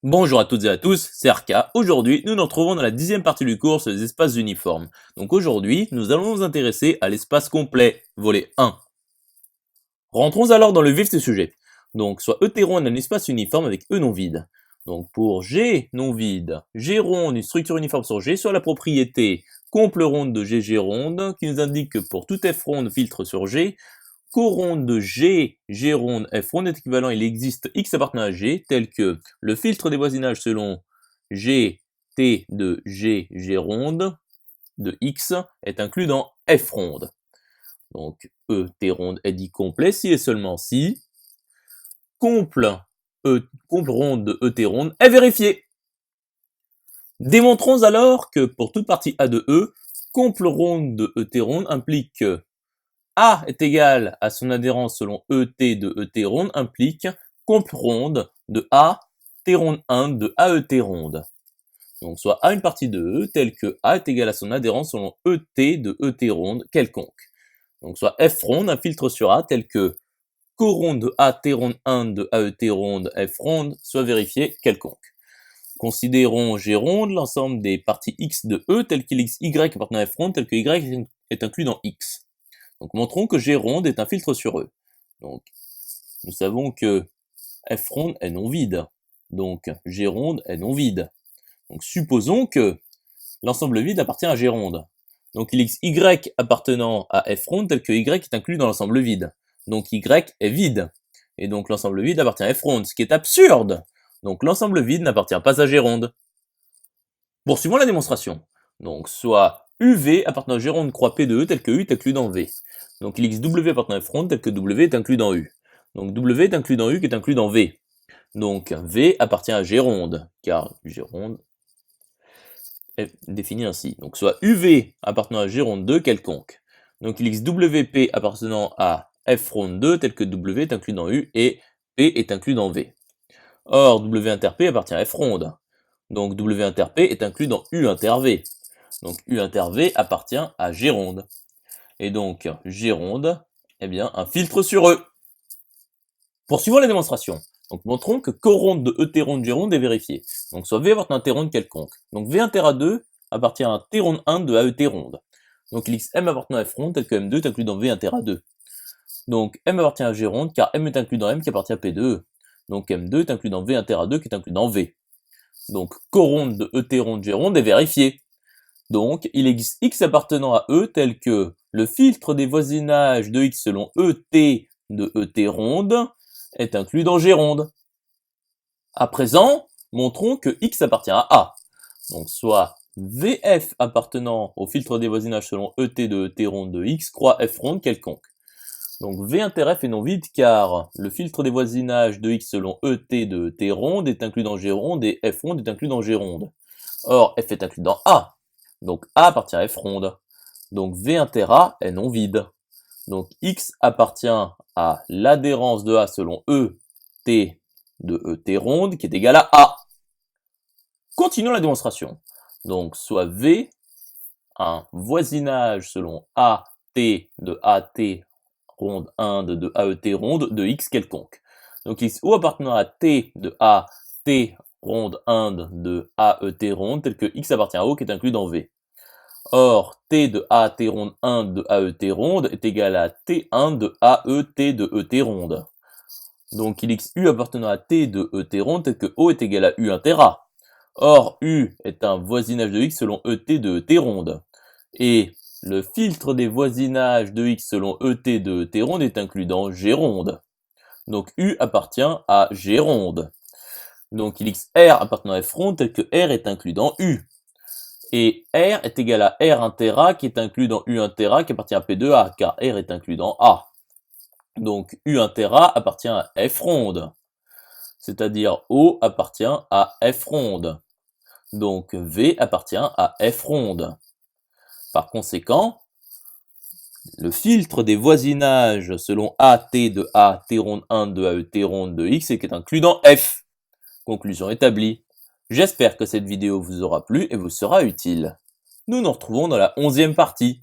Bonjour à toutes et à tous, c'est Arca. Aujourd'hui, nous nous retrouvons dans la 10e partie du cours sur les espaces uniformes. Donc aujourd'hui, nous allons nous intéresser à l'espace complet, volet 1. Rentrons alors dans le vif du sujet. Donc, soit E ronde un espace uniforme avec E non vide. Donc pour G non vide, G ronde, une structure uniforme sur G, soit la propriété comple ronde de G ronde, qui nous indique que pour tout F ronde filtre sur G, coronde de G ronde, F ronde est équivalent, il existe X appartenant à G, tel que le filtre des voisinages selon G, T de G ronde de X est inclus dans F ronde. Donc E, T ronde est dit complet si et seulement si comple ronde de E, T ronde est vérifié. Démontrons alors que pour toute partie A de E, comple ronde de E, T ronde implique que A est égal à son adhérence selon ET de ET ronde implique comple ronde de A, T ronde 1 de AET ronde. Donc soit A une partie de E telle que A est égal à son adhérence selon ET de ET ronde quelconque. Donc soit F ronde un filtre sur A tel que coronde de A, T ronde 1 de AET ronde F ronde soit vérifié quelconque. Considérons G ronde l'ensemble des parties X de E tel qu'il existe Y appartenant à F ronde tel que Y est inclus dans X. Donc montrons que G ronde est un filtre sur E. Donc nous savons que F ronde est non vide. Donc G ronde est non vide. Donc supposons que l'ensemble vide appartient à G ronde. Donc il existe Y appartenant à F ronde tel que Y est inclus dans l'ensemble vide. Donc Y est vide. Et donc l'ensemble vide appartient à F ronde, ce qui est absurde. Donc l'ensemble vide n'appartient pas à G ronde. Poursuivons la démonstration. Donc soit UV appartenant à G ronde croix P de E tel que U est inclus dans V. Donc il existe W appartenant à F ronde tel que W est inclus dans U. Donc W est inclus dans U qui est inclus dans V. Donc V appartient à G ronde, car G ronde est défini ainsi. Donc soit UV appartenant à G ronde 2 quelconque. Donc il existe WP appartenant à F ronde 2 tel que W est inclus dans U et P est inclus dans V. Or W inter P appartient à F ronde. Donc W inter P est inclus dans U inter V. Donc U inter V appartient à G ronde. Et donc G ronde, eh bien un filtre sur E. Poursuivons la démonstration. Donc montrons que coronde de ET ronde G ronde est vérifié. Donc soit V appartient à un T ronde quelconque. Donc V inter A2 appartient à un T ronde 1 de AET ronde. Donc il existe M appartenant à F ronde tel que M2 est inclus dans V inter A2. Donc M appartient à G ronde car M est inclus dans M qui appartient à P de E. Donc M2 est inclus dans V inter A2 qui est inclus dans V. Donc coronde de ET ronde G ronde est vérifié. Donc il existe X appartenant à E tel que le filtre des voisinages de X selon ET de ET ronde est inclus dans G ronde. À présent, montrons que X appartient à A. Donc soit VF appartenant au filtre des voisinages selon ET de ET ronde de X croix F ronde quelconque. Donc V inter F est non vide car le filtre des voisinages de X selon ET de ET ronde est inclus dans G ronde et F ronde est inclus dans G ronde. Or F est inclus dans A. Donc A appartient à F ronde. Donc V inter A est non vide. Donc X appartient à l'adhérence de A selon E, T de E, T ronde, qui est égal à A. Continuons la démonstration. Donc soit V, un voisinage selon A, T de A, T ronde 1 de A, E, T ronde de X quelconque. Donc X O appartenant à T de A, T ronde 1 de A, E, T ronde, tel que X appartient à O qui est inclus dans V. Or, T de A, T ronde 1 de AET ronde est égal à T1 de AET de ET ronde. Donc il existe U appartenant à T de ET ronde tel que O est égal à U inter A. Or, U est un voisinage de X selon ET de ET ronde. Et le filtre des voisinages de X selon ET de ET ronde est inclus dans G ronde. Donc U appartient à G ronde. Donc il existe R appartenant à F ronde tel que R est inclus dans U. Et R est égal à R inter A qui est inclus dans U inter A qui appartient à P de A, car R est inclus dans A. Donc U inter A appartient à F ronde, c'est-à-dire O appartient à F ronde. Donc V appartient à F ronde. Par conséquent, le filtre des voisinages selon AT de A, T ronde 1 de AE, T ronde de X est inclus dans F. Conclusion établie. J'espère que cette vidéo vous aura plu et vous sera utile. Nous nous retrouvons dans la 11e partie.